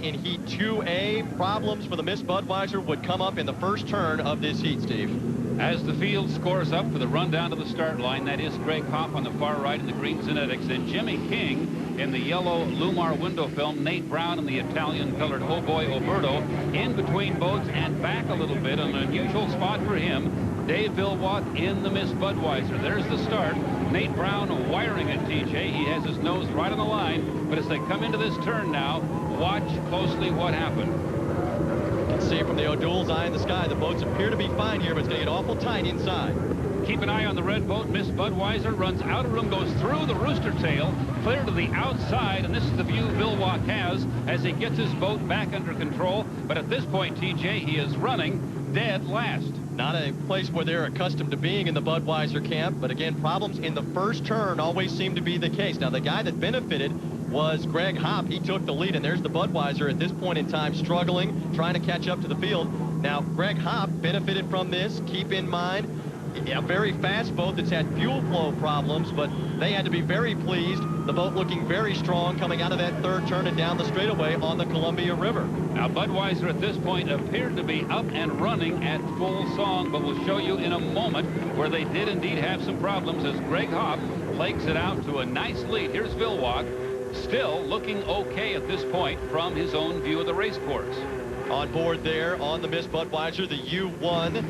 in Heat 2A. Problems for the Miss Budweiser would come up in the first turn of this heat, Steve. As the field scores up for the run down to the start line, that is Greg Hopp on the far right in the green Zenetics, and Jimmy King in the yellow Lumar window film, Nate Brown in the Italian-colored Oh Boy Oberto, in between boats and back a little bit, an unusual spot for him. Dave Villwock in the Miss Budweiser. There's the start. Nate Brown wiring it, TJ. He has his nose right on the line, but as they come into this turn now, watch closely what happened. You can see from the O'Doul's eye in the sky, the boats appear to be fine here, but it's going to get awful tight inside. Keep an eye on the red boat. Miss Budweiser runs out of room, goes through the rooster tail, clear to the outside, and this is the view Villwock has as he gets his boat back under control. But at this point, TJ, he is running dead last. Not a place where they're accustomed to being in the Budweiser camp, but again, problems in the first turn always seem to be the case. Now, the guy that benefited was Greg Hopp. He took the lead, and there's the Budweiser at this point in time struggling, trying to catch up to the field. Now, Greg Hopp benefited from this. Keep in mind, a very fast boat that's had fuel flow problems, but they had to be very pleased. The boat looking very strong coming out of that third turn and down the straightaway on the Columbia River. Now, Budweiser at this point appeared to be up and running at full song, but we'll show you in a moment where they did indeed have some problems as Greg Hopp legs it out to a nice lead. Here's Villwock, still looking okay at this point from his own view of the race course. On board there on the Miss Budweiser, the U1.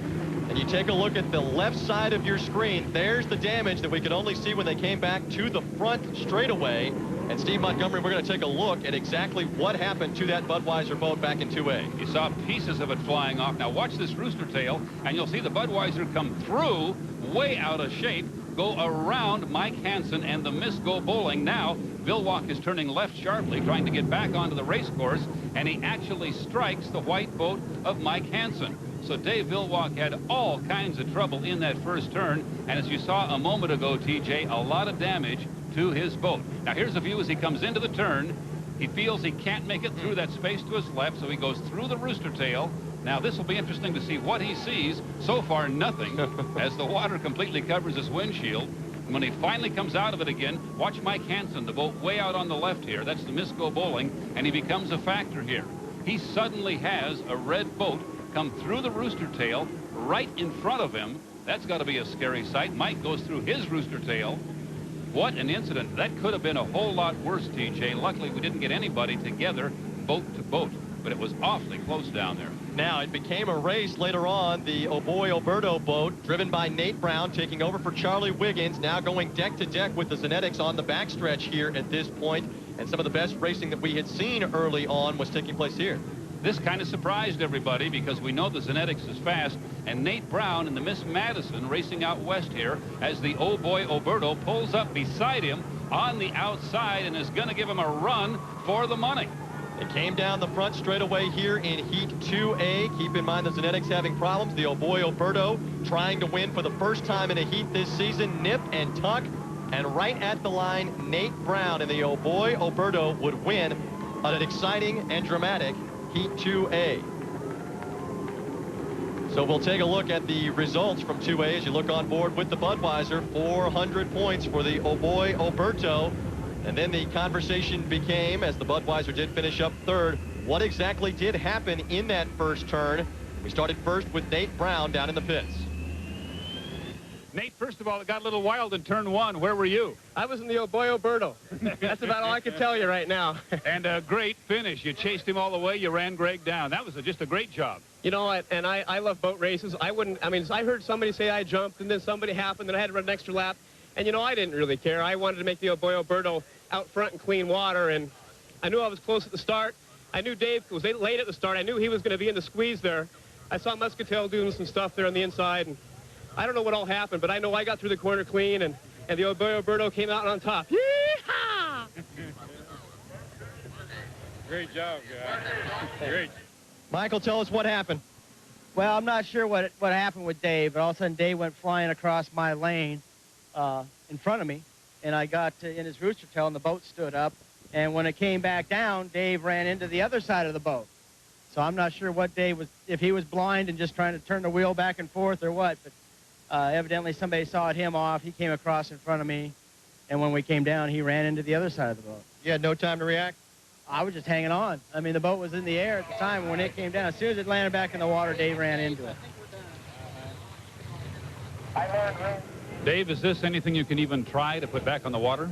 And you take a look at the left side of your screen. There's the damage that we could only see when they came back to the front straightaway. And Steve Montgomery, we're going to take a look at exactly what happened to that Budweiser boat back in 2A. You saw pieces of it flying off. Now watch this rooster tail, and you'll see the Budweiser come through, way out of shape, go around Mike Hansen, and the Miss go bowling. Now, Villwock is turning left sharply, trying to get back onto the race course, and he actually strikes the white boat of Mike Hansen. So Dave Villwock had all kinds of trouble in that first turn, and as you saw a moment ago, TJ, a lot of damage to his boat. Now here's a view as he comes into the turn. He feels he can't make it through that space to his left, so he goes through the rooster tail. Now this will be interesting to see what he sees. So far, nothing, as the water completely covers his windshield. When he finally comes out of it again, watch Mike Hansen, the boat way out on the left here. That's the Miss Go Bowling, and he becomes a factor here. He suddenly has a red boat come through the rooster tail right in front of him. That's got to be a scary sight. Mike goes through his rooster tail. What an incident. That could have been a whole lot worse, TJ. Luckily, we didn't get anybody together boat to boat, but it was awfully close down there. Now, it became a race later on. The Oh Boy Oberto boat, driven by Nate Brown, taking over for Charlie Wiggins, now going deck to deck with the Zenetics on the backstretch here at this point. And some of the best racing that we had seen early on was taking place here. This kind of surprised everybody because we know the Zenetics is fast, and Nate Brown and the Miss Madison racing out west here as the Oh Boy Oberto pulls up beside him on the outside and is going to give him a run for the money. It came down the front straightaway here in Heat 2A. Keep in mind the Zenetics having problems. The Oh Boy Oberto trying to win for the first time in a heat this season. Nip and tuck, and right at the line, Nate Brown and the Oh Boy Oberto would win on an exciting and dramatic Heat 2A. So we'll take a look at the results from 2A as you look on board with the Budweiser. 400 points for the Oh Boy Oberto. And then the conversation became, as the Budweiser did finish up third, what exactly did happen in that first turn? We started first with Nate Brown down in the pits. Nate, first of all, it got a little wild in turn one. Where were you? I was in the Oh Boy Oberto. That's about all I can tell you right now. And a great finish. You chased him all the way. You ran Greg down. That was just a great job. You know what? And I love boat races. I heard somebody say I jumped, and then somebody happened, and I had to run an extra lap. And, you know, I didn't really care. I wanted to make the Oh Boy Oberto out front in clean water, and I knew I was close at the start. I knew Dave was late at the start. I knew he was going to be in the squeeze there. I saw Muscatel doing some stuff there on the inside, and I don't know what all happened, but I know I got through the corner clean, and the Oh Boy Oberto came out on top. Yee-haw! Great job, guys. Great. Michael, tell us what happened. Well, I'm not sure what happened with Dave, but all of a sudden Dave went flying across my lane in front of me, and I got in his rooster tail, and the boat stood up. And when it came back down, Dave ran into the other side of the boat. So I'm not sure what Dave was, if he was blind and just trying to turn the wheel back and forth or what, but evidently somebody sawed him off. He came across in front of me, and when we came down, he ran into the other side of the boat. You had no time to react? I was just hanging on. I mean, the boat was in the air at the time, and when it came down, as soon as it landed back in the water, Dave ran into it. Dave, is this anything you can even try to put back on the water?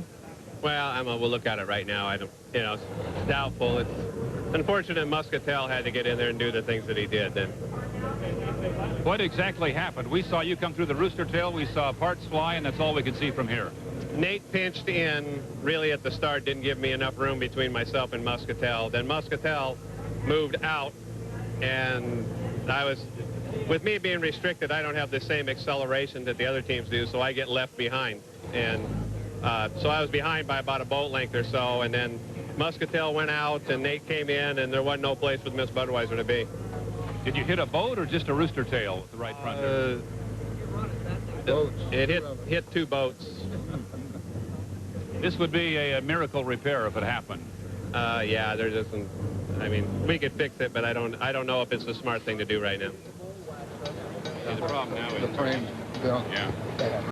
Well, we'll look at it right now. I don't, it's doubtful. It's unfortunate Muscatel had to get in there and do the things that he did. Then. What exactly happened? We saw you come through the rooster tail. We saw parts fly, and that's all we could see from here. Nate pinched in really at the start, didn't give me enough room between myself and Muscatel. Then Muscatel moved out, and with me being restricted, I don't have the same acceleration that the other teams do, so I get left behind. And so I was behind by about a boat length or so, and then Muscatel went out, and Nate came in, and there wasn't no place for Miss Budweiser to be. Did you hit a boat or just a rooster tail with the right front there? It hit two boats. This would be a miracle repair if it happened. Yeah, there isn't. I mean, we could fix it, but I don't know if it's the smart thing to do right now. The problem now is the frame. Yeah. Yeah.